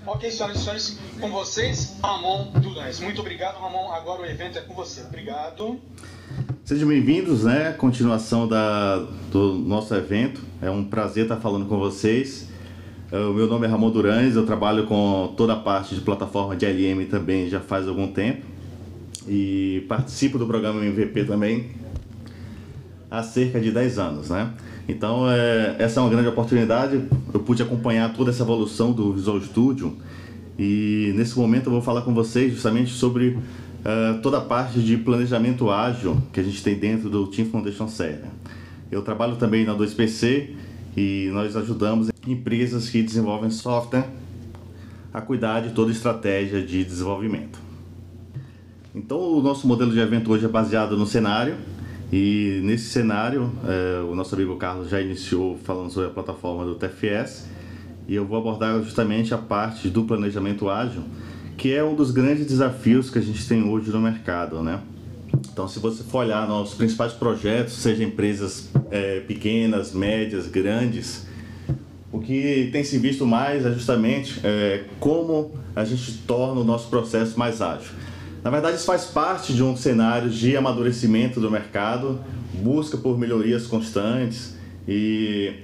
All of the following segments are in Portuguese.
Ok, senhoras e senhores, com vocês, Ramon Durães. Muito obrigado, Ramon. Agora o evento é com você. Obrigado. Sejam bem-vindos, né? Continuação do nosso evento. É um prazer estar falando com vocês. O meu nome é Ramon Durães, eu trabalho com toda a parte de plataforma de LM também já faz algum tempo. E participo do programa MVP também há cerca de 10 anos, né? Então, essa é uma grande oportunidade. Eu pude acompanhar toda essa evolução do Visual Studio e nesse momento eu vou falar com vocês justamente sobre toda a parte de planejamento ágil que a gente tem dentro do Team Foundation Server. Eu trabalho também na 2PC e nós ajudamos empresas que desenvolvem software a cuidar de toda a estratégia de desenvolvimento. Então, o nosso modelo de evento hoje é baseado no cenário. E nesse cenário, o nosso amigo Carlos já iniciou falando sobre a plataforma do TFS e eu vou abordar justamente a parte do planejamento ágil, que é um dos grandes desafios que a gente tem hoje no mercado, né? Então, se você for olhar nos principais projetos, seja empresas pequenas, médias, grandes, o que tem se visto mais é justamente como a gente torna o nosso processo mais ágil. Na verdade, isso faz parte de um cenário de amadurecimento do mercado, busca por melhorias constantes e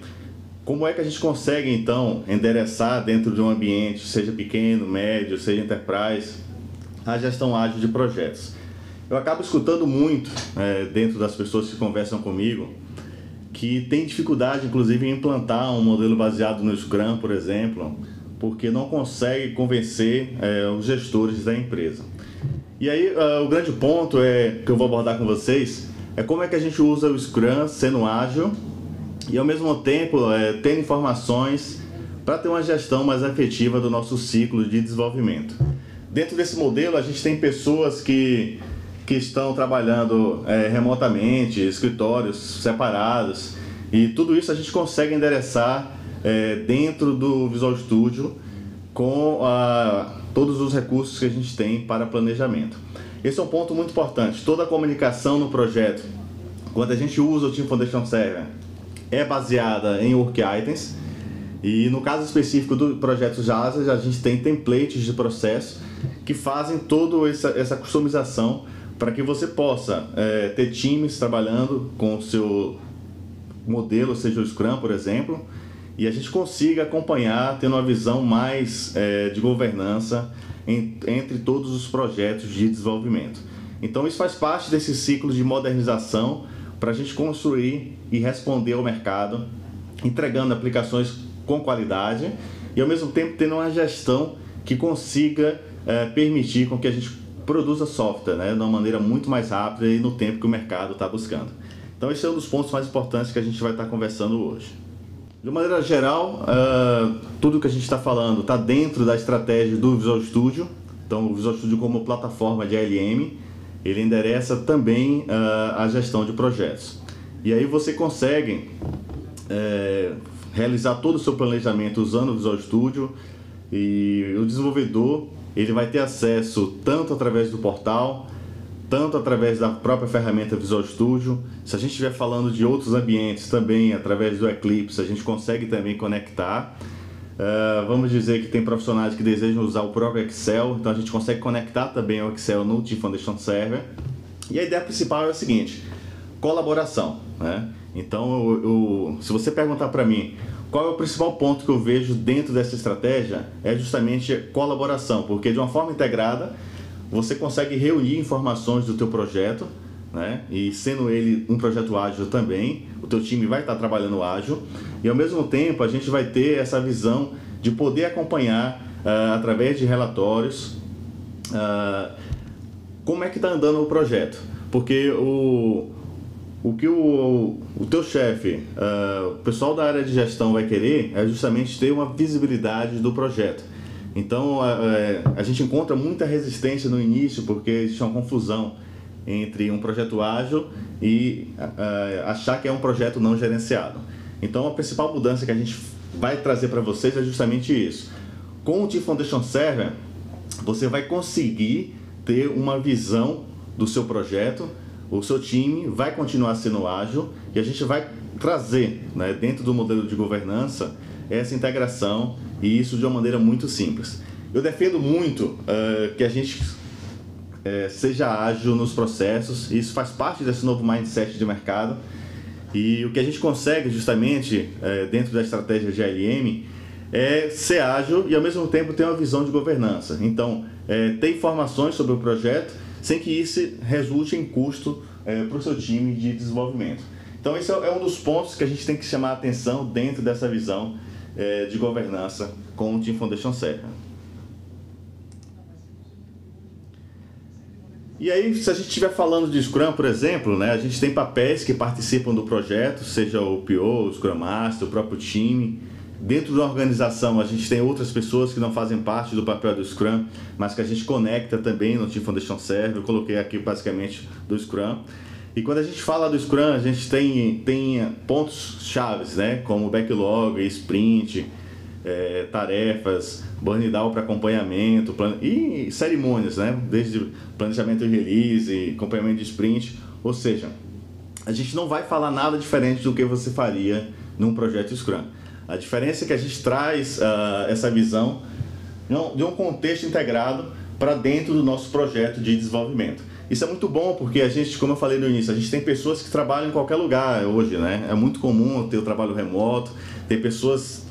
como é que a gente consegue, então, endereçar dentro de um ambiente, seja pequeno, médio, seja enterprise, a gestão ágil de projetos. Eu acabo escutando muito dentro das pessoas que conversam comigo que tem dificuldade, inclusive, em implantar um modelo baseado no Scrum, por exemplo, porque não consegue convencer os gestores da empresa. E aí, o grande ponto que eu vou abordar com vocês é como é que a gente usa o Scrum sendo ágil e, ao mesmo tempo, tendo informações para ter uma gestão mais efetiva do nosso ciclo de desenvolvimento. Dentro desse modelo, a gente tem pessoas que estão trabalhando remotamente, escritórios separados, e tudo isso a gente consegue endereçar dentro do Visual Studio com todos os recursos que a gente tem para planejamento. Esse é um ponto muito importante. Toda a comunicação no projeto, quando a gente usa o Team Foundation Server, é baseada em Work Items. E no caso específico do projeto Jasa, a gente tem templates de processo que fazem toda essa customização para que você possa ter times trabalhando com o seu modelo, seja o Scrum, por exemplo, e a gente consiga acompanhar, tendo uma visão mais de governança entre todos os projetos de desenvolvimento. Então isso faz parte desse ciclo de modernização para a gente construir e responder ao mercado, entregando aplicações com qualidade e ao mesmo tempo tendo uma gestão que consiga permitir com que a gente produza software, né, de uma maneira muito mais rápida e no tempo que o mercado está buscando. Então esse é um dos pontos mais importantes que a gente vai estar conversando hoje. De uma maneira geral, tudo que a gente está falando está dentro da estratégia do Visual Studio. Então, o Visual Studio como plataforma de ALM, ele endereça também a gestão de projetos. E aí você consegue realizar todo o seu planejamento usando o Visual Studio e o desenvolvedor ele vai ter acesso tanto através do portal, tanto através da própria ferramenta Visual Studio. Se a gente estiver falando de outros ambientes também, através do Eclipse, a gente consegue também conectar. Vamos dizer que tem profissionais que desejam usar o próprio Excel, então a gente consegue conectar também o Excel no Team Foundation Server. E a ideia principal é a seguinte: colaboração, né? Então, se você perguntar para mim qual é o principal ponto que eu vejo dentro dessa estratégia, é justamente colaboração, porque de uma forma integrada você consegue reunir informações do teu projeto, né? E sendo ele um projeto ágil também, o teu time vai estar trabalhando ágil e ao mesmo tempo a gente vai ter essa visão de poder acompanhar através de relatórios como é que está andando o projeto, porque o que o teu chefe, o pessoal da área de gestão vai querer é justamente ter uma visibilidade do projeto. Então a gente encontra muita resistência no início porque existe uma confusão entre um projeto ágil e achar que é um projeto não gerenciado. Então a principal mudança que a gente vai trazer para vocês é justamente isso. Com o Team Foundation Server, você vai conseguir ter uma visão do seu projeto, o seu time vai continuar sendo ágil e a gente vai trazer, né, dentro do modelo de governança essa integração, e isso de uma maneira muito simples. Eu defendo muito que a gente seja ágil nos processos, e isso faz parte desse novo mindset de mercado. E o que a gente consegue justamente dentro da estratégia de ALM é ser ágil e ao mesmo tempo ter uma visão de governança. Então, ter informações sobre o projeto sem que isso resulte em custo para o seu time de desenvolvimento. Então, esse é um dos pontos que a gente tem que chamar a atenção dentro dessa visão de governança com o Team Foundation Server. E aí, se a gente estiver falando de Scrum, por exemplo, né, a gente tem papéis que participam do projeto, seja o PO, o Scrum Master, o próprio time. Dentro da organização, a gente tem outras pessoas que não fazem parte do papel do Scrum, mas que a gente conecta também no Team Foundation Server. Eu coloquei aqui basicamente do Scrum. E quando a gente fala do Scrum, a gente tem pontos chaves, né, como backlog, sprint, tarefas, burn down para acompanhamento e cerimônias, né? Desde planejamento de release, acompanhamento de sprint. Ou seja, a gente não vai falar nada diferente do que você faria num projeto Scrum. A diferença é que a gente traz essa visão de um contexto integrado para dentro do nosso projeto de desenvolvimento. Isso é muito bom porque a gente, como eu falei no início, a gente tem pessoas que trabalham em qualquer lugar hoje, né? É muito comum ter o trabalho remoto, ter pessoas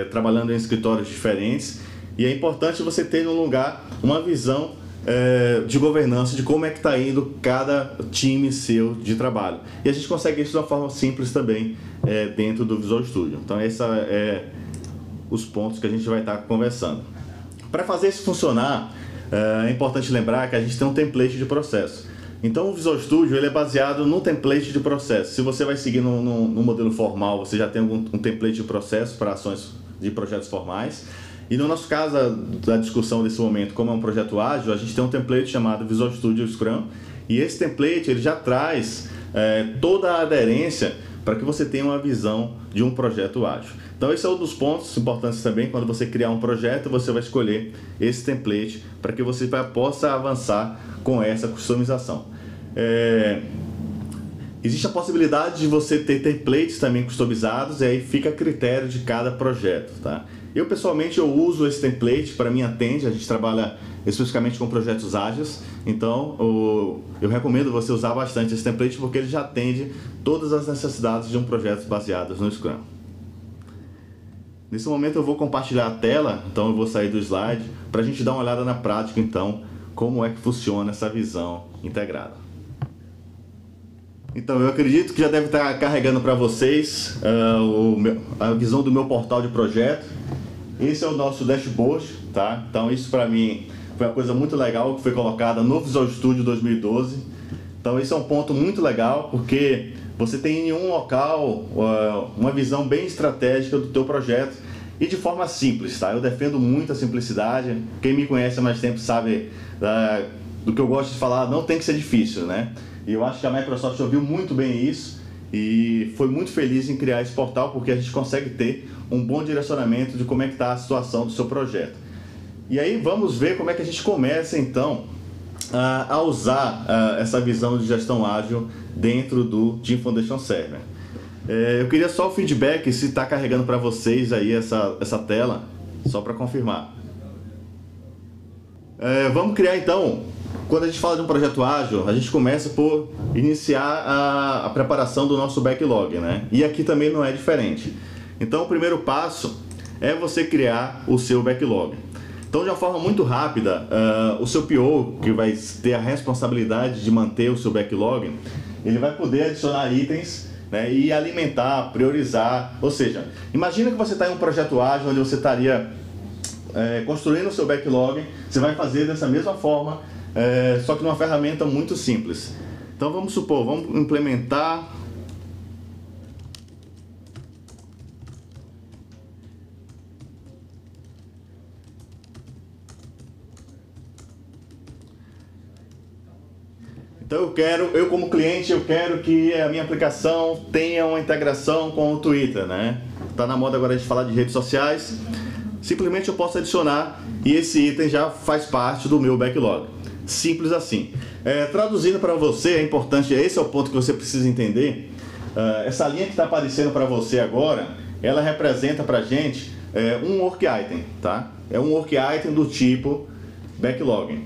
trabalhando em escritórios diferentes, e é importante você ter no lugar uma visão de governança de como é que está indo cada time seu de trabalho. E a gente consegue isso de uma forma simples também dentro do Visual Studio. Então esses são os pontos que a gente vai estar conversando. Para fazer isso funcionar, é importante lembrar que a gente tem um template de processo. Então o Visual Studio ele é baseado no template de processo. Se você vai seguir no modelo formal, você já tem um template de processo para ações de projetos formais. E no nosso caso da discussão desse momento, como é um projeto ágil, a gente tem um template chamado Visual Studio Scrum. E esse template ele já traz toda a aderência para que você tenha uma visão de um projeto ágil. Então esse é um dos pontos importantes também. Quando você criar um projeto, você vai escolher esse template para que você possa avançar com essa customização. Existe a possibilidade de você ter templates também customizados, e aí fica a critério de cada projeto, tá? Eu pessoalmente eu uso esse template, para mim atende, a gente trabalha especificamente com projetos ágeis, então eu recomendo você usar bastante esse template porque ele já atende todas as necessidades de um projeto baseados no Scrum. Nesse momento eu vou compartilhar a tela, então eu vou sair do slide para a gente dar uma olhada na prática, então, como é que funciona essa visão integrada. Então, eu acredito que já deve estar carregando para vocês a visão do meu portal de projeto. Esse é o nosso dashboard, tá? Então, isso para mim foi uma coisa muito legal que foi colocada no Visual Studio 2012. Então, esse é um ponto muito legal, porque você tem em um local uma visão bem estratégica do teu projeto e de forma simples, tá? Eu defendo muito a simplicidade. Quem me conhece há mais tempo sabe do que eu gosto de falar, não tem que ser difícil, né? E eu acho que a Microsoft ouviu muito bem isso e foi muito feliz em criar esse portal, porque a gente consegue ter um bom direcionamento de como é que está a situação do seu projeto. E aí vamos ver como é que a gente começa então a usar essa visão de gestão ágil dentro do Team Foundation Server. Eu queria só o feedback se está carregando para vocês aí essa tela, só para confirmar. Vamos criar então, quando a gente fala de um projeto ágil, a gente começa por iniciar a preparação do nosso backlog, né? E aqui também não é diferente. Então o primeiro passo é você criar o seu backlog. Então, de uma forma muito rápida, o seu PO, que vai ter a responsabilidade de manter o seu backlog, ele vai poder adicionar itens, né, e alimentar, priorizar. Ou seja, imagina que você está em um projeto ágil onde você estaria construindo o seu backlog, você vai fazer dessa mesma forma, só que numa ferramenta muito simples. Então, vamos supor, vamos implementar... Então eu como cliente, eu quero que a minha aplicação tenha uma integração com o Twitter, né? Tá na moda agora de falar de redes sociais. Simplesmente eu posso adicionar e esse item já faz parte do meu backlog. Simples assim. Traduzindo para você, é importante, esse é o ponto que você precisa entender. Essa linha que está aparecendo para você agora ela representa para a gente um work item, tá? É um work item do tipo backlog.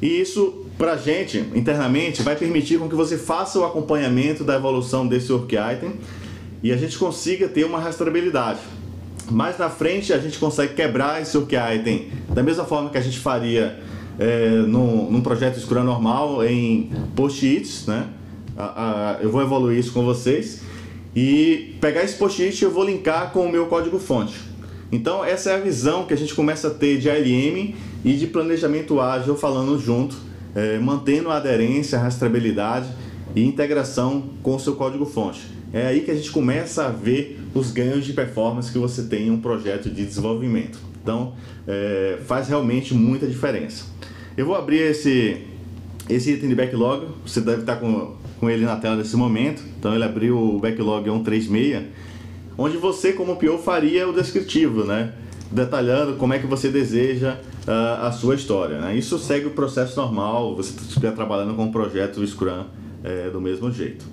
E isso, para a gente, internamente, vai permitir com que você faça o acompanhamento da evolução desse work item e a gente consiga ter uma rastreabilidade. Mais na frente, a gente consegue quebrar esse work item da mesma forma que a gente faria num projeto Scrum normal, em post-its, né? Eu vou evoluir isso com vocês. E pegar esse post-it eu vou linkar com o meu código-fonte. Então essa é a visão que a gente começa a ter de ALM e de planejamento ágil falando junto, mantendo a aderência, a rastreabilidade e integração com o seu código-fonte. É aí que a gente começa a ver os ganhos de performance que você tem em um projeto de desenvolvimento. Então faz realmente muita diferença. Eu vou abrir esse item de backlog, você deve estar com ele na tela nesse momento. Então ele abriu o backlog 136, onde você como PO faria o descritivo, né? Detalhando como é que você deseja a sua história, né? Isso segue o processo normal, você estiver trabalhando com um projeto Scrum do mesmo jeito.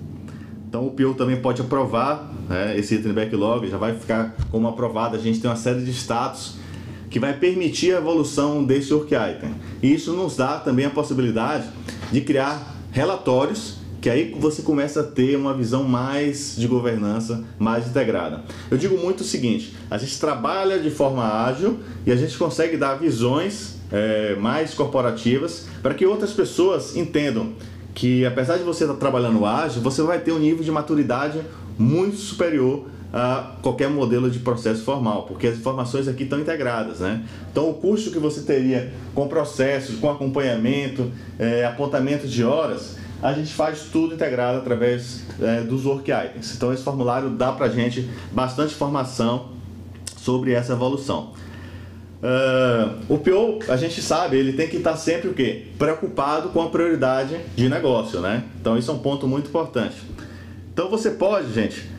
Então o PO também pode aprovar, né, esse item de backlog, já vai ficar como aprovado. A gente tem uma série de status que vai permitir a evolução desse work item. E isso nos dá também a possibilidade de criar relatórios, que aí você começa a ter uma visão mais de governança, mais integrada. Eu digo muito o seguinte: a gente trabalha de forma ágil e a gente consegue dar visões mais corporativas para que outras pessoas entendam que, apesar de você estar trabalhando ágil, você vai ter um nível de maturidade muito superior a qualquer modelo de processo formal, porque as informações aqui estão integradas, né? Então o custo que você teria com processos, com acompanhamento, apontamento de horas, a gente faz tudo integrado através dos work items. Então esse formulário dá pra gente bastante informação sobre essa evolução. O PO, a gente sabe, ele tem que estar sempre o quê? Preocupado com a prioridade de negócio, né? Então isso é um ponto muito importante. Então você pode, gente,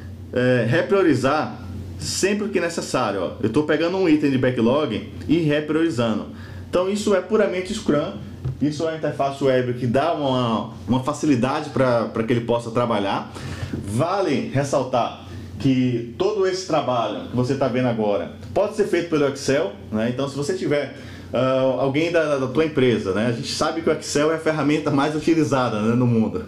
repriorizar sempre que necessário. Ó. Eu estou pegando um item de backlog e repriorizando. Então isso é puramente Scrum. Isso é a interface web que dá uma facilidade para que ele possa trabalhar. Vale ressaltar que todo esse trabalho que você está vendo agora pode ser feito pelo Excel, né? Então se você tiver alguém da tua empresa, né? A gente sabe que o Excel é a ferramenta mais utilizada, né, no mundo.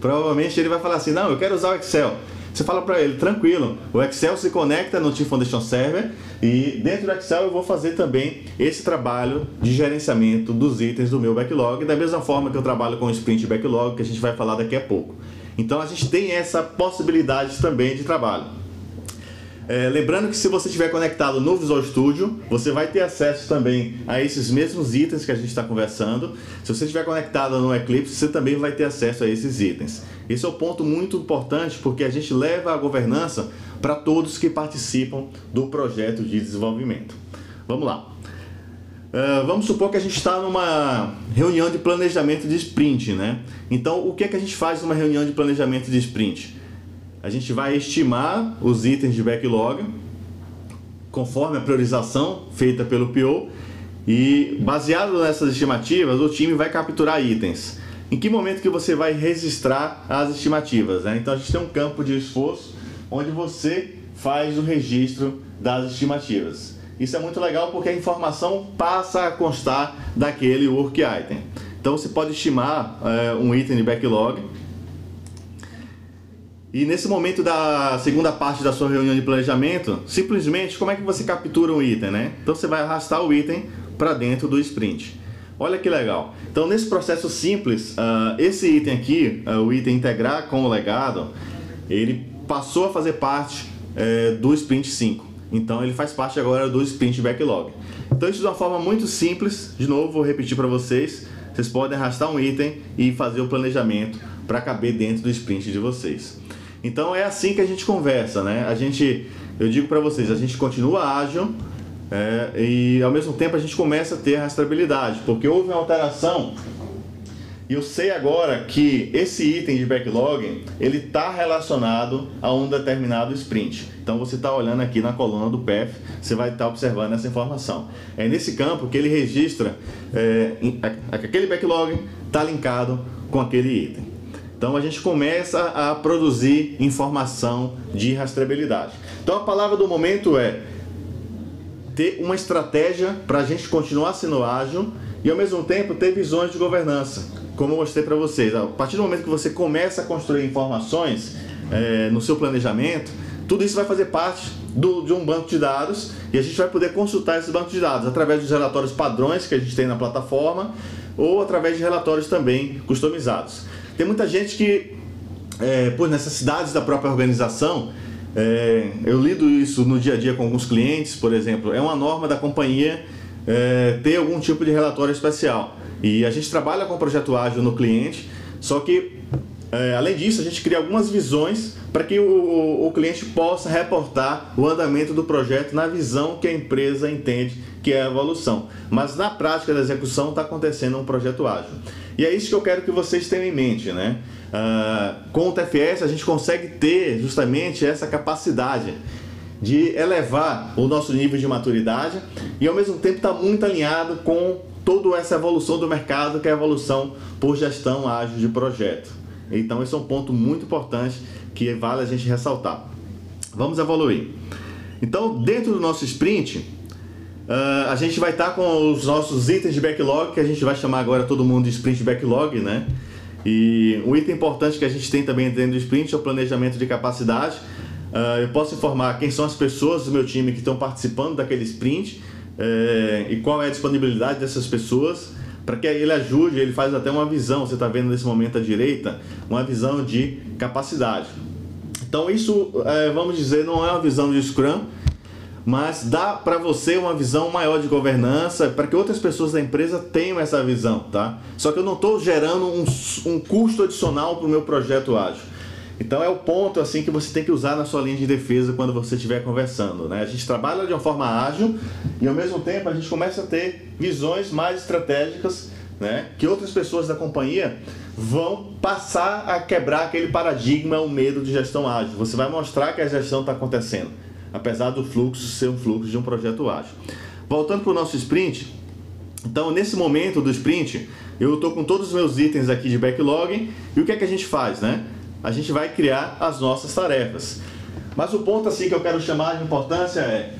Provavelmente ele vai falar assim: não, eu quero usar o Excel. Você fala para ele: tranquilo, o Excel se conecta no Team Foundation Server e dentro do Excel eu vou fazer também esse trabalho de gerenciamento dos itens do meu backlog, da mesma forma que eu trabalho com o Sprint Backlog, que a gente vai falar daqui a pouco. Então a gente tem essa possibilidade também de trabalho. Lembrando que se você estiver conectado no Visual Studio, você vai ter acesso também a esses mesmos itens que a gente está conversando. Se você estiver conectado no Eclipse, você também vai ter acesso a esses itens. Esse é um ponto muito importante, porque a gente leva a governança para todos que participam do projeto de desenvolvimento. Vamos lá. Vamos supor que a gente está numa reunião de planejamento de sprint, né? Então, o que é que a gente faz numa reunião de planejamento de sprint? A gente vai estimar os itens de backlog conforme a priorização feita pelo PO e, baseado nessas estimativas, o time vai capturar itens. Em que momento que você vai registrar as estimativas, né? Então a gente tem um campo de esforço onde você faz o registro das estimativas. Isso é muito legal porque a informação passa a constar daquele work item. Então você pode estimar um item de backlog. E nesse momento da segunda parte da sua reunião de planejamento, simplesmente como é que você captura um item, né? Então você vai arrastar o item para dentro do sprint. Olha que legal. Então nesse processo simples, esse item aqui, o item integrar com o legado, ele passou a fazer parte do sprint 5. Então ele faz parte agora do sprint backlog. Então isso de uma forma muito simples, de novo vou repetir para vocês, vocês podem arrastar um item e fazer o planejamento para caber dentro do sprint de vocês. Então é assim que a gente conversa, né? Eu digo para vocês, a gente continua ágil e ao mesmo tempo a gente começa a ter rastreabilidade, porque houve uma alteração e eu sei agora que esse item de backlog ele está relacionado a um determinado sprint. Então você está olhando aqui na coluna do path, você vai estar observando essa informação. É nesse campo que ele registra aquele backlog está linkado com aquele item. Então a gente começa a produzir informação de rastreabilidade. Então a palavra do momento é ter uma estratégia para a gente continuar sendo ágil e ao mesmo tempo ter visões de governança, como eu mostrei para vocês. A partir do momento que você começa a construir informações no seu planejamento, tudo isso vai fazer parte de um banco de dados e a gente vai poder consultar esse banco de dados através dos relatórios padrões que a gente tem na plataforma ou através de relatórios também customizados. Tem muita gente que, por necessidades da própria organização, eu lido isso no dia a dia com alguns clientes, por exemplo, é uma norma da companhia ter algum tipo de relatório especial. E a gente trabalha com o projeto ágil no cliente, só que além disso a gente cria algumas visões para que o cliente possa reportar o andamento do projeto na visão que a empresa entende que é a evolução. Mas na prática da execução está acontecendo um projeto ágil. E é isso que eu quero que vocês tenham em mente, né? Com o TFS a gente consegue ter justamente essa capacidade de elevar o nosso nível de maturidade e ao mesmo tempo está muito alinhado com toda essa evolução do mercado, que é a evolução por gestão ágil de projeto. Então esse é um ponto muito importante que vale a gente ressaltar. Vamos evoluir. Então dentro do nosso sprint, a gente vai estar com os nossos itens de backlog, que a gente vai chamar agora todo mundo de sprint backlog, né? E um item importante que a gente tem também dentro do sprint é o planejamento de capacidade. Eu posso informar quem são as pessoas do meu time que estão participando daquele sprint e qual é a disponibilidade dessas pessoas, para que ele ajude, ele faz até uma visão, você está vendo nesse momento à direita, uma visão de capacidade. Então isso, vamos dizer, não é uma visão de Scrum, mas dá para você uma visão maior de governança, para que outras pessoas da empresa tenham essa visão, tá? Só que eu não estou gerando um custo adicional para o meu projeto ágil. Então é o ponto assim que você tem que usar na sua linha de defesa quando você estiver conversando, né? A gente trabalha de uma forma ágil e ao mesmo tempo a gente começa a ter visões mais estratégicas, né? Que outras pessoas da companhia vão passar a quebrar aquele paradigma, o medo de gestão ágil. Você vai mostrar que a gestão está acontecendo, apesar do fluxo ser um fluxo de um projeto ágil. Voltando para o nosso sprint, então nesse momento do sprint, eu estou com todos os meus itens aqui de backlog e o que é que a gente faz, né? A gente vai criar as nossas tarefas. Mas o ponto assim que eu quero chamar de importância é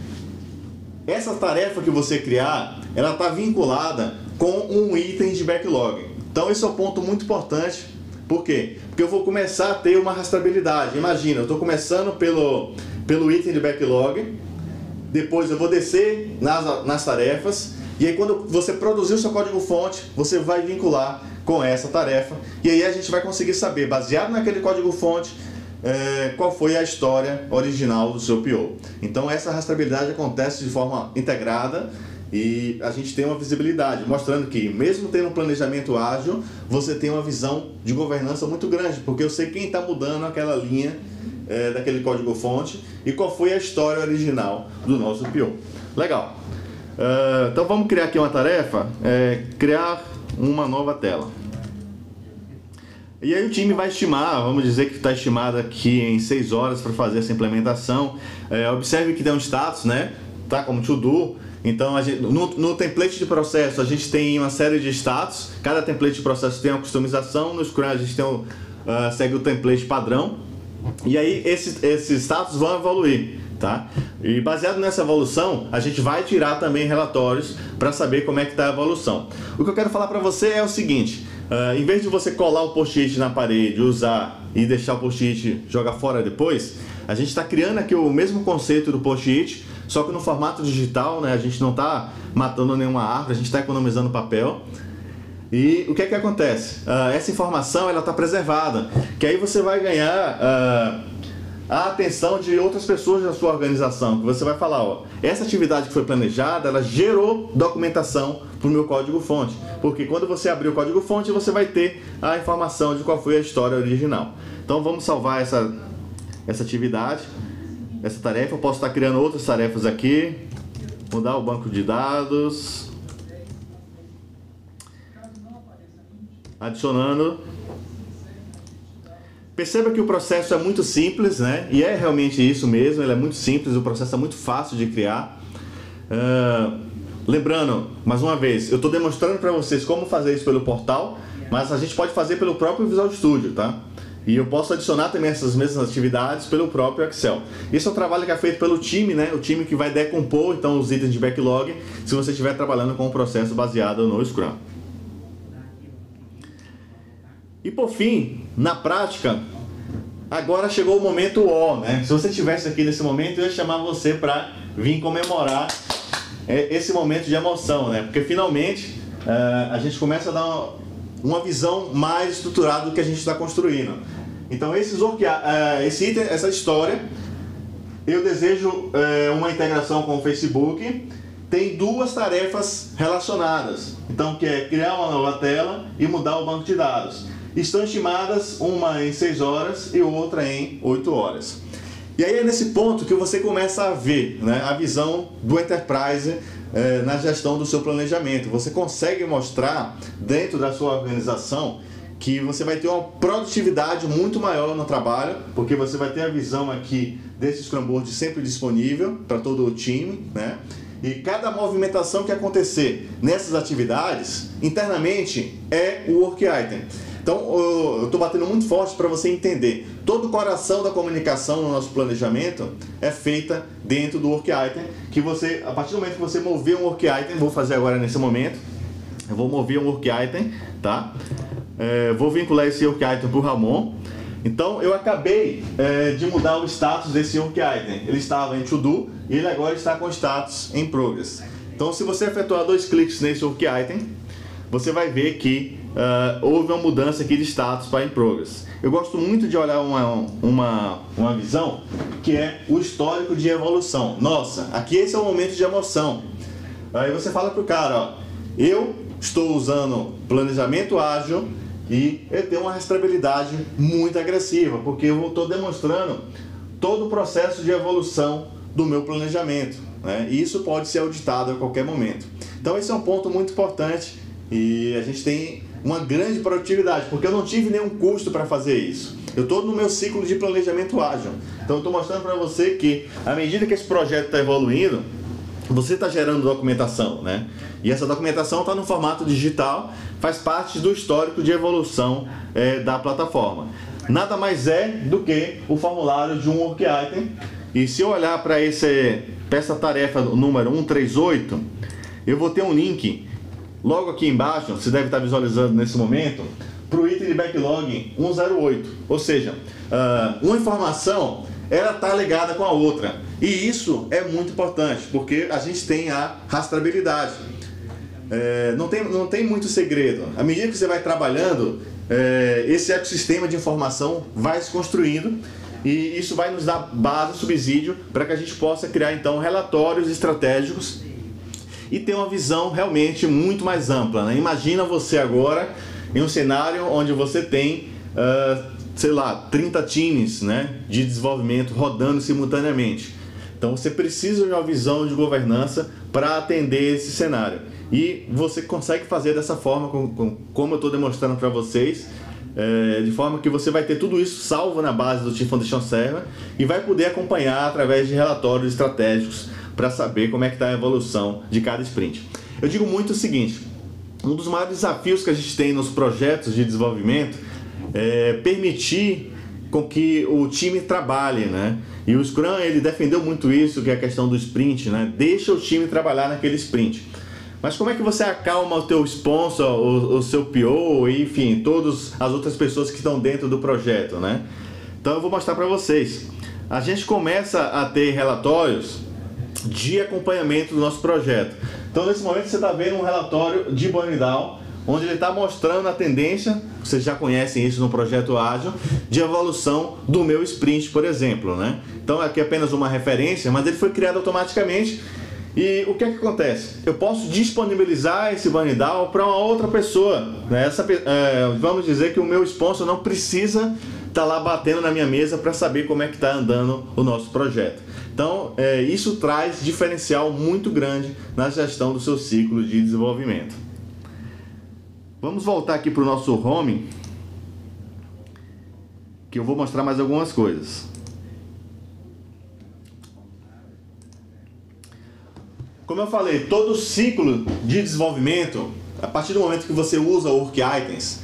essa tarefa que você criar, ela está vinculada com um item de backlog. Então esse é um ponto muito importante. Por quê? Porque eu vou começar a ter uma rastreabilidade. Imagina, eu estou começando pelo item de backlog, depois eu vou descer nas tarefas, e aí quando você produzir o seu código-fonte, você vai vincular com essa tarefa, e aí a gente vai conseguir saber, baseado naquele código-fonte, qual foi a história original do seu PO. Então essa rastreabilidade acontece de forma integrada e a gente tem uma visibilidade, mostrando que mesmo tendo um planejamento ágil, você tem uma visão de governança muito grande, porque eu sei quem está mudando aquela linha daquele código-fonte e qual foi a história original do nosso PO. Legal. Então vamos criar aqui uma tarefa, criar uma nova tela. E aí o time vai estimar, vamos dizer que está estimado aqui em 6 horas para fazer essa implementação. Observe que tem um status, né? Tá como to do. Então no template de processo a gente tem uma série de status. Cada template de processo tem uma customização. No Scrum a gente tem segue o template padrão. E aí esses status vão evoluir, tá? E baseado nessa evolução, a gente vai tirar também relatórios para saber como é que está a evolução. O que eu quero falar para você é o seguinte: em vez de você colar o post-it na parede, usar e deixar o post-it jogar fora depois, a gente está criando aqui o mesmo conceito do post-it, só que no formato digital, né? A gente não está matando nenhuma árvore, a gente está economizando papel. E o que é que acontece? Essa informação ela está preservada, que aí você vai ganhar a atenção de outras pessoas da sua organização, que você vai falar, ó, essa atividade que foi planejada, ela gerou documentação para o meu código-fonte, porque quando você abrir o código-fonte, você vai ter a informação de qual foi a história original. Então vamos salvar essa atividade, essa tarefa. Eu posso estar criando outras tarefas aqui, mudar o banco de dados, adicionando. Perceba que o processo é muito simples, né? E é realmente isso mesmo, ele é muito simples, o processo é muito fácil de criar. Lembrando, mais uma vez, eu estou demonstrando para vocês como fazer isso pelo portal, mas a gente pode fazer pelo próprio Visual Studio, tá? E eu posso adicionar também essas mesmas atividades pelo próprio Excel. Esse é um trabalho que é feito pelo time, né? O time que vai decompor então os itens de backlog se você estiver trabalhando com um processo baseado no Scrum. E por fim, na prática, agora chegou o momento O, né? Se você estivesse aqui nesse momento, eu ia chamar você para vir comemorar esse momento de emoção, né? Porque finalmente a gente começa a dar uma visão mais estruturada do que a gente está construindo. Então esse item, essa história, eu desejo uma integração com o Facebook. Tem duas tarefas relacionadas, então que é criar uma nova tela e mudar o banco de dados. Estão estimadas uma em 6 horas e outra em 8 horas. E aí é nesse ponto que você começa a ver, né, a visão do Enterprise na gestão do seu planejamento. Você consegue mostrar dentro da sua organização que você vai ter uma produtividade muito maior no trabalho, porque você vai ter a visão aqui desse Scrum Board sempre disponível para todo o time, né? E cada movimentação que acontecer nessas atividades, internamente, é o Work Item. Então, eu estou batendo muito forte para você entender. Todo o coração da comunicação no nosso planejamento é feita dentro do Work Item, que você, a partir do momento que você mover um Work Item, vou fazer agora nesse momento, eu vou mover um Work Item, tá? Vou vincular esse Work Item para o Ramon. Então, eu acabei de mudar o status desse Work Item. Ele estava em To Do e ele agora está com status em Progress. Então, se você efetuar 2 cliques nesse Work Item, você vai ver que houve uma mudança aqui de status para In Progress. Eu gosto muito de olhar uma visão que é o histórico de evolução. Nossa, aqui esse é o momento de emoção. Aí você fala para o cara, ó, eu estou usando planejamento ágil e eu tenho uma rastreabilidade muito agressiva, porque eu estou demonstrando todo o processo de evolução do meu planejamento, né? E isso pode ser auditado a qualquer momento. Então esse é um ponto muito importante e a gente tem uma grande produtividade, porque eu não tive nenhum custo para fazer isso. Eu estou no meu ciclo de planejamento ágil. Então eu estou mostrando para você que, à medida que esse projeto está evoluindo, você está gerando documentação, né? E essa documentação está no formato digital, faz parte do histórico de evolução da plataforma. Nada mais é do que o formulário de um Work Item. E se eu olhar para essa tarefa número 138, eu vou ter um link logo aqui embaixo, você deve estar visualizando nesse momento, para o item de backlog 108. Ou seja, uma informação ela está ligada com a outra. E isso é muito importante, porque a gente tem a rastreabilidade. Não tem muito segredo. À medida que você vai trabalhando, esse ecossistema de informação vai se construindo e isso vai nos dar base, subsídio, para que a gente possa criar então relatórios estratégicos e ter uma visão realmente muito mais ampla, né? Imagina você agora em um cenário onde você tem, sei lá, 30 times, né, de desenvolvimento rodando simultaneamente. Então você precisa de uma visão de governança para atender esse cenário. E você consegue fazer dessa forma, como eu estou demonstrando para vocês, de forma que você vai ter tudo isso salvo na base do Team Foundation Server e vai poder acompanhar através de relatórios estratégicos para saber como é que está a evolução de cada sprint. Eu digo muito o seguinte, um dos maiores desafios que a gente tem nos projetos de desenvolvimento é permitir com que o time trabalhe, né? E o Scrum, ele defendeu muito isso, que é a questão do sprint, né? Deixa o time trabalhar naquele sprint. Mas como é que você acalma o teu sponsor, o seu PO, enfim, todas as outras pessoas que estão dentro do projeto, né? Então eu vou mostrar para vocês. A gente começa a ter relatórios de acompanhamento do nosso projeto. Então nesse momento você está vendo um relatório de burn down, onde ele está mostrando a tendência, vocês já conhecem isso no projeto ágil, de evolução do meu sprint, por exemplo, né? Então aqui é apenas uma referência, mas ele foi criado automaticamente. E o que é que acontece? Eu posso disponibilizar esse burn down para uma outra pessoa, né? Vamos dizer que o meu sponsor não precisa estar lá batendo na minha mesa para saber como é que está andando o nosso projeto. Então isso traz diferencial muito grande na gestão do seu ciclo de desenvolvimento. Vamos voltar aqui para o nosso home, que eu vou mostrar mais algumas coisas. Como eu falei, todo ciclo de desenvolvimento, a partir do momento que você usa Work Items,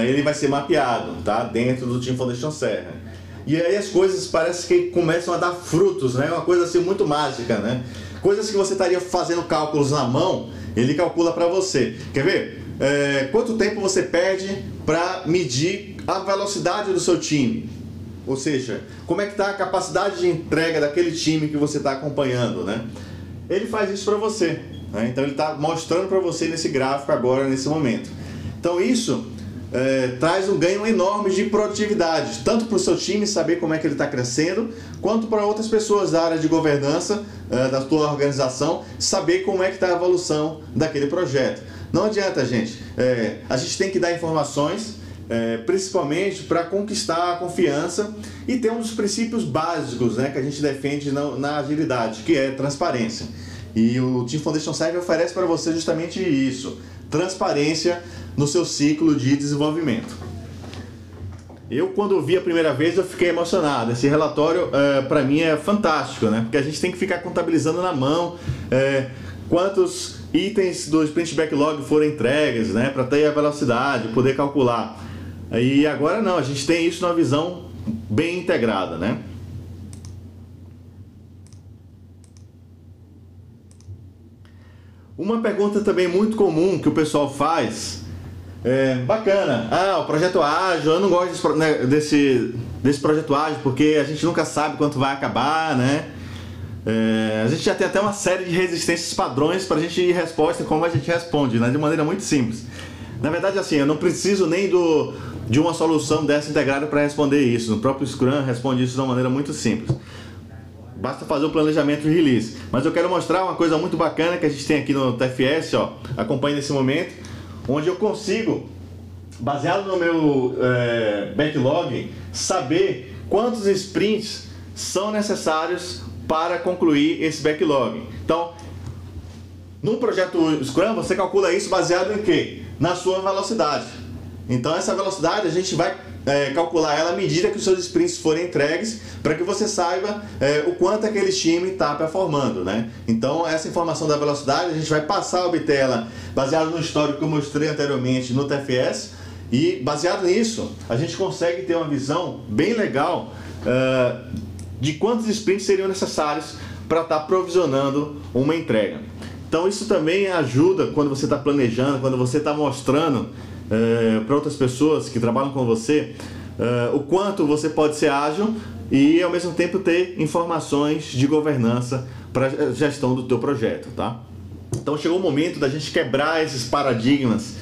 ele vai ser mapeado, tá? Dentro do Team Foundation Server. E aí as coisas parece que começam a dar frutos, né? Uma coisa assim muito mágica, né? Coisas que você estaria fazendo cálculos na mão, ele calcula para você. Quer ver? Quanto tempo você perde para medir a velocidade do seu time? Ou seja, como é que está a capacidade de entrega daquele time que você está acompanhando, né? Ele faz isso para você, né? Então ele está mostrando para você nesse gráfico agora, nesse momento. Então isso traz um ganho enorme de produtividade, tanto para o seu time saber como é que ele está crescendo, quanto para outras pessoas da área de governança da sua organização saber como é que está a evolução daquele projeto. Não adianta, gente, a gente tem que dar informações, principalmente para conquistar a confiança e ter um dos princípios básicos, né, que a gente defende na agilidade, que é transparência. E o Team Foundation Server oferece para você justamente isso, transparência no seu ciclo de desenvolvimento. Eu, quando vi a primeira vez, eu fiquei emocionado. Esse relatório, para mim, é fantástico, né? Porque a gente tem que ficar contabilizando na mão quantos itens do Sprint Backlog foram entregues, né? Para ter a velocidade, poder calcular. E agora não, a gente tem isso numa visão bem integrada, né? Uma pergunta também muito comum que o pessoal faz bacana, o projeto ágil, eu não gosto desse projeto ágil porque a gente nunca sabe quanto vai acabar, né? A gente já tem até uma série de resistências padrões para a gente ir resposta como a gente responde, né? De maneira muito simples. Na verdade, assim, eu não preciso nem de uma solução dessa integrada para responder isso. No próprio Scrum responde isso de uma maneira muito simples. Basta fazer o planejamento de release. Mas eu quero mostrar uma coisa muito bacana que a gente tem aqui no TFS, ó, acompanhe nesse momento, onde eu consigo, baseado no meu backlog, saber quantos sprints são necessários para concluir esse backlog. Então, no projeto Scrum, você calcula isso baseado em quê? Na sua velocidade. Então, essa velocidade a gente vai calcular ela à medida que os seus sprints forem entregues, para que você saiba o quanto aquele time está performando, né? Então, essa informação da velocidade a gente vai passar a obter ela baseado no histórico que eu mostrei anteriormente no TFS, e baseado nisso a gente consegue ter uma visão bem legal de quantos sprints seriam necessários para estar provisionando uma entrega. Então isso também ajuda quando você está planejando, quando você está mostrando para outras pessoas que trabalham com você o quanto você pode ser ágil e ao mesmo tempo ter informações de governança para a gestão do teu projeto, tá? Então chegou o momento da gente quebrar esses paradigmas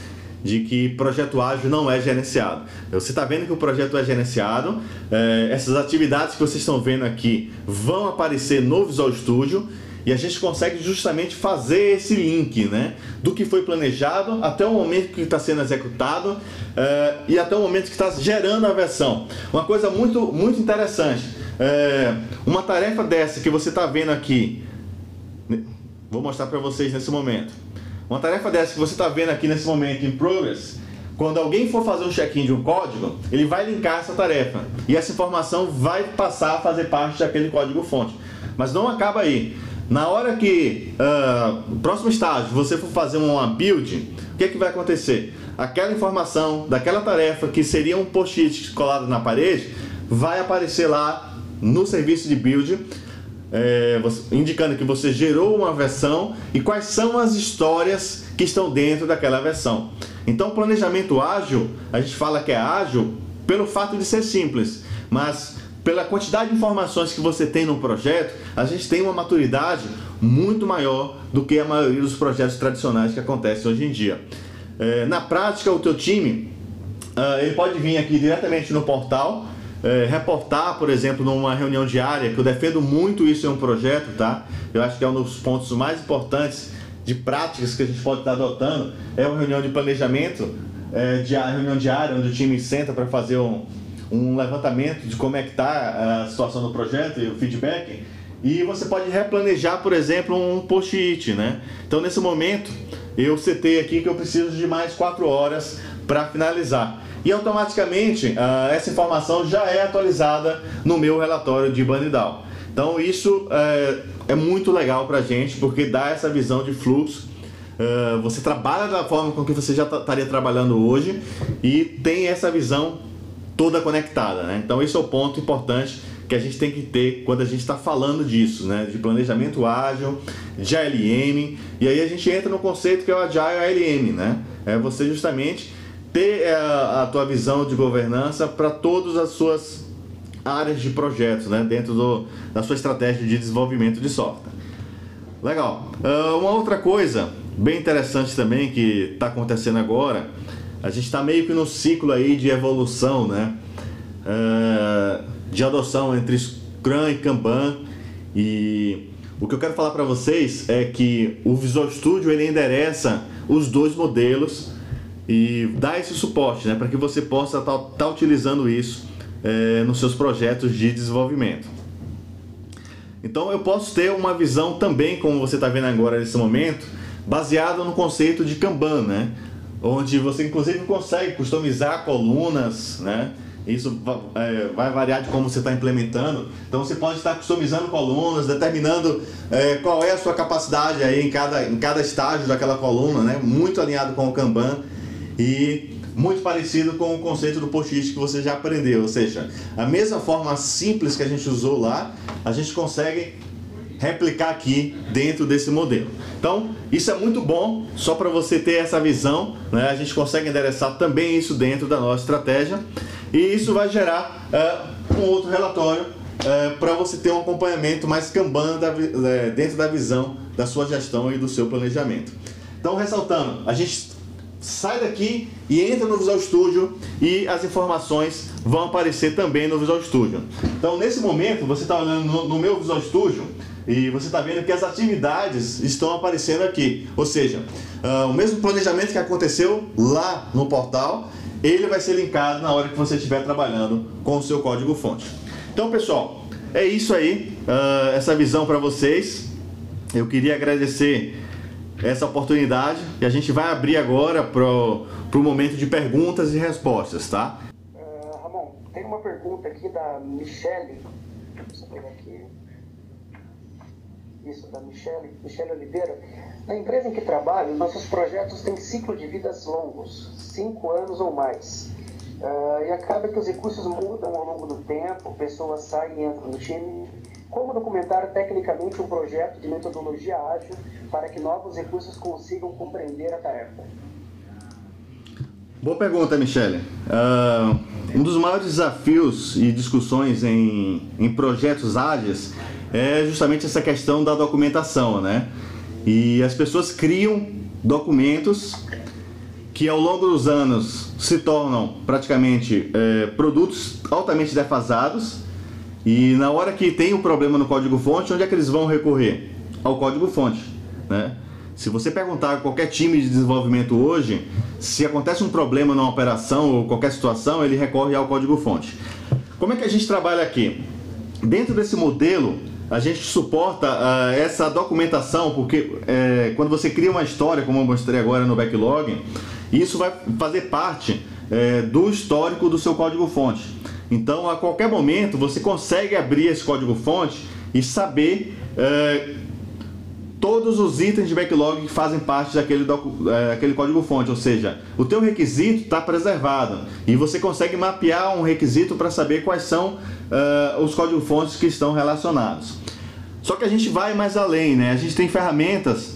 de que projeto ágil não é gerenciado. Você está vendo que o projeto é gerenciado, essas atividades que vocês estão vendo aqui vão aparecer no Visual Studio e a gente consegue justamente fazer esse link, né, do que foi planejado até o momento que está sendo executado e até o momento que está gerando a versão. Uma coisa muito, muito interessante, uma tarefa dessa que você está vendo aqui, vou mostrar para vocês nesse momento. Uma tarefa dessa que você está vendo aqui nesse momento em Progress, quando alguém for fazer um check-in de um código, ele vai linkar essa tarefa e essa informação vai passar a fazer parte daquele código-fonte. Mas não acaba aí. Na hora que, no próximo estágio, você for fazer uma build, o que é que vai acontecer? Aquela informação daquela tarefa que seria um post-it colado na parede, vai aparecer lá no serviço de build, indicando que você gerou uma versão e quais são as histórias que estão dentro daquela versão. Então, o planejamento ágil, a gente fala que é ágil pelo fato de ser simples, mas pela quantidade de informações que você tem no projeto, a gente tem uma maturidade muito maior do que a maioria dos projetos tradicionais que acontecem hoje em dia. Na prática, o teu time ele pode vir aqui diretamente no portal, reportar, por exemplo, numa reunião diária, que eu defendo muito isso em um projeto, tá? Eu acho que é um dos pontos mais importantes de práticas que a gente pode estar adotando, é uma reunião de planejamento, reunião diária, onde o time senta para fazer um levantamento de como é que está a situação do projeto e o feedback, e você pode replanejar, por exemplo, um post-it, né? Então, nesse momento, eu setei aqui que eu preciso de mais 4 horas para finalizar. E automaticamente essa informação já é atualizada no meu relatório de burn down. Então isso é muito legal para a gente, porque dá essa visão de fluxo você trabalha da forma com que você já estaria trabalhando hoje e tem essa visão toda conectada, né? Então esse é o ponto importante que a gente tem que ter quando a gente está falando disso, né? De planejamento ágil, de ALM, e aí a gente entra no conceito que é o Agile ALM, né? É você justamente ter a tua visão de governança para todas as suas áreas de projetos, né? Dentro da sua estratégia de desenvolvimento de software. Legal. Uma outra coisa bem interessante também que está acontecendo agora, a gente está meio que no ciclo aí de evolução, né? De adoção entre Scrum e Kanban, e o que eu quero falar para vocês é que o Visual Studio ele endereça os dois modelos e dá esse suporte, né, para que você possa estar utilizando isso nos seus projetos de desenvolvimento. Então eu posso ter uma visão também, como você está vendo agora nesse momento, baseado no conceito de Kanban, né, onde você inclusive consegue customizar colunas, né. Isso vai variar de como você está implementando. Então você pode estar customizando colunas, determinando qual é a sua capacidade aí em cada estágio daquela coluna, né? Muito alinhado com o Kanban e muito parecido com o conceito do post-it que você já aprendeu. Ou seja, a mesma forma simples que a gente usou lá, a gente consegue replicar aqui dentro desse modelo. Então, isso é muito bom, só para você ter essa visão, né? A gente consegue endereçar também isso dentro da nossa estratégia e isso vai gerar um outro relatório para você ter um acompanhamento mais Kanban dentro da visão da sua gestão e do seu planejamento. Então, ressaltando, a gente sai daqui e entra no Visual Studio e as informações vão aparecer também no Visual Studio. Então, nesse momento, você está olhando no meu Visual Studio e você está vendo que as atividades estão aparecendo aqui. Ou seja, o mesmo planejamento que aconteceu lá no portal, ele vai ser linkado na hora que você estiver trabalhando com o seu código-fonte. Então, pessoal, é isso aí, essa visão para vocês. Eu queria agradecer essa oportunidade e a gente vai abrir agora para o momento de perguntas e respostas, tá? Ramon, tem uma pergunta aqui da Michele. Deixa eu pegar aqui. Isso, da Michele Oliveira. Na empresa em que trabalho, nossos projetos têm ciclo de vidas longos, 5 anos ou mais. E acaba que os recursos mudam ao longo do tempo, pessoas saem e entram no time. Como documentar tecnicamente um projeto de metodologia ágil para que novos recursos consigam compreender a tarefa? Boa pergunta, Michele. Um dos maiores desafios e discussões em projetos ágeis é justamente essa questão da documentação, né? E as pessoas criam documentos que ao longo dos anos se tornam praticamente produtos altamente defasados, e na hora que tem um problema no código-fonte, onde é que eles vão recorrer? Ao código-fonte, né? Se você perguntar a qualquer time de desenvolvimento hoje, se acontece um problema numa operação ou qualquer situação, ele recorre ao código-fonte. Como é que a gente trabalha aqui? Dentro desse modelo, a gente suporta essa documentação, porque quando você cria uma história, como eu mostrei agora no backlog, isso vai fazer parte do histórico do seu código-fonte. Então, a qualquer momento, você consegue abrir esse código-fonte e saber todos os itens de backlog que fazem parte daquele código-fonte, ou seja, o teu requisito está preservado e você consegue mapear um requisito para saber quais são os código-fontes que estão relacionados. Só que a gente vai mais além, né? A gente tem ferramentas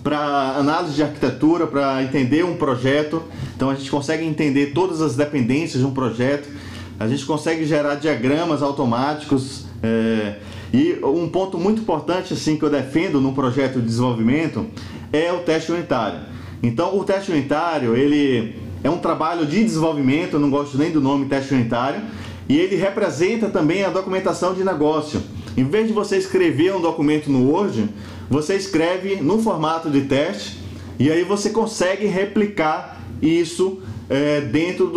para análise de arquitetura, para entender um projeto. Então a gente consegue entender todas as dependências de um projeto, a gente consegue gerar diagramas automáticos. E um ponto muito importante assim que eu defendo num projeto de desenvolvimento é o teste unitário. Então o teste unitário, ele é um trabalho de desenvolvimento, eu não gosto nem do nome teste unitário, e ele representa também a documentação de negócio. Em vez de você escrever um documento no Word, você escreve no formato de teste e aí você consegue replicar isso dentro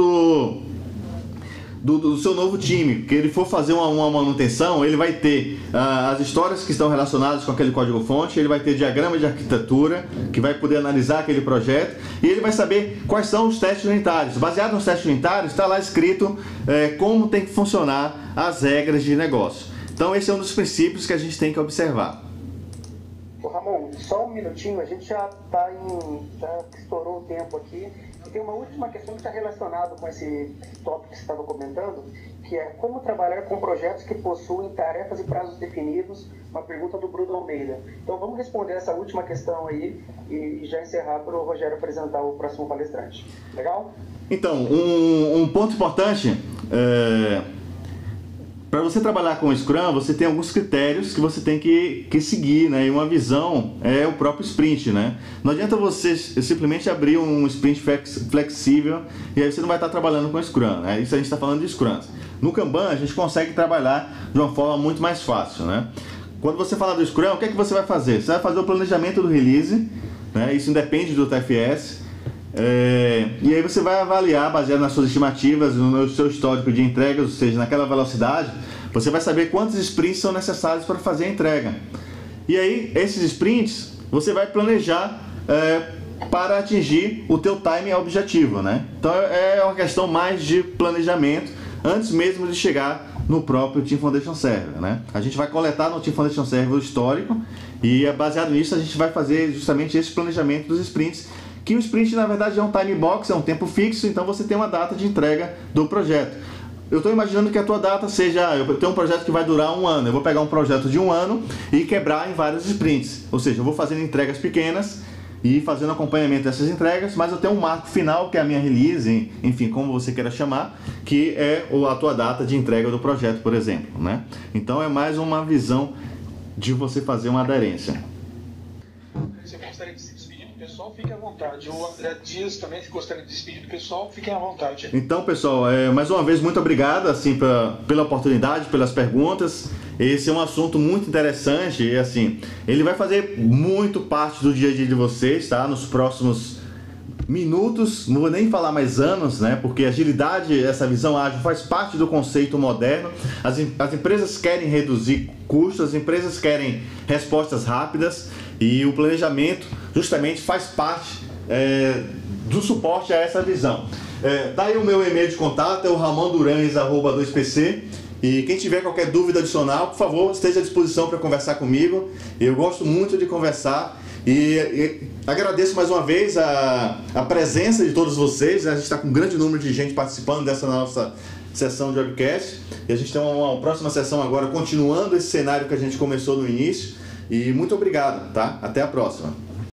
do seu novo time. Que ele for fazer uma manutenção, ele vai ter as histórias que estão relacionadas com aquele código-fonte, ele vai ter diagrama de arquitetura, que vai poder analisar aquele projeto, e ele vai saber quais são os testes unitários. Baseado nos testes unitários, está lá escrito como tem que funcionar as regras de negócio. Então esse é um dos princípios que a gente tem que observar. Ô Ramon, só um minutinho, a gente já estourou o tempo aqui. E tem uma última questão que está relacionada com esse tópico que você estava comentando, que é como trabalhar com projetos que possuem tarefas e prazos definidos, uma pergunta do Bruno Almeida. Então vamos responder essa última questão aí e já encerrar para o Rogério apresentar o próximo palestrante. Legal? Então, um ponto importante para você trabalhar com o Scrum, você tem alguns critérios que você tem que seguir, né? E uma visão é o próprio sprint, né? Não adianta você simplesmente abrir um sprint flexível e aí você não vai estar trabalhando com o Scrum, né? Isso a gente está falando de Scrum. No Kanban, a gente consegue trabalhar de uma forma muito mais fácil, né? Quando você fala do Scrum, o que é que você vai fazer? Você vai fazer o planejamento do release, né? Isso independe do TFS. E aí você vai avaliar, baseado nas suas estimativas, no seu histórico de entregas, ou seja, naquela velocidade, você vai saber quantos sprints são necessários para fazer a entrega. E aí, esses sprints, você vai planejar para atingir o teu time objetivo, né? Então é uma questão mais de planejamento, antes mesmo de chegar no próprio Team Foundation Server, né? A gente vai coletar no Team Foundation Server o histórico e, baseado nisso, a gente vai fazer justamente esse planejamento dos sprints, que o sprint na verdade é um time box, é um tempo fixo, então você tem uma data de entrega do projeto. Eu estou imaginando que a tua data seja, eu tenho um projeto que vai durar 1 ano, eu vou pegar um projeto de 1 ano e quebrar em vários sprints, ou seja, eu vou fazendo entregas pequenas e fazendo acompanhamento dessas entregas, mas eu tenho um marco final, que é a minha release, enfim, como você queira chamar, que é a tua data de entrega do projeto, por exemplo, né? Então é mais uma visão de você fazer uma aderência. Você gostaria de se despedir do pessoal? Fique à vontade. O André Dias também gostaria de se despedir do pessoal? Fiquem à vontade. Então, pessoal, mais uma vez, muito obrigado assim, pela oportunidade, pelas perguntas. Esse é um assunto muito interessante e assim, ele vai fazer muito parte do dia a dia de vocês, tá? Nos próximos minutos, não vou nem falar mais anos, né? Porque agilidade, essa visão ágil faz parte do conceito moderno. As empresas querem reduzir custos, as empresas querem respostas rápidas e o planejamento justamente faz parte do suporte a essa visão. Tá aí o meu e-mail de contato, é o ramonduranes@2pc. E quem tiver qualquer dúvida adicional, por favor, esteja à disposição para conversar comigo. Eu gosto muito de conversar e agradeço mais uma vez a presença de todos vocês. A gente está com um grande número de gente participando dessa nossa sessão de webcast. E a gente tem uma próxima sessão agora, continuando esse cenário que a gente começou no início. E muito obrigado, tá? Até a próxima.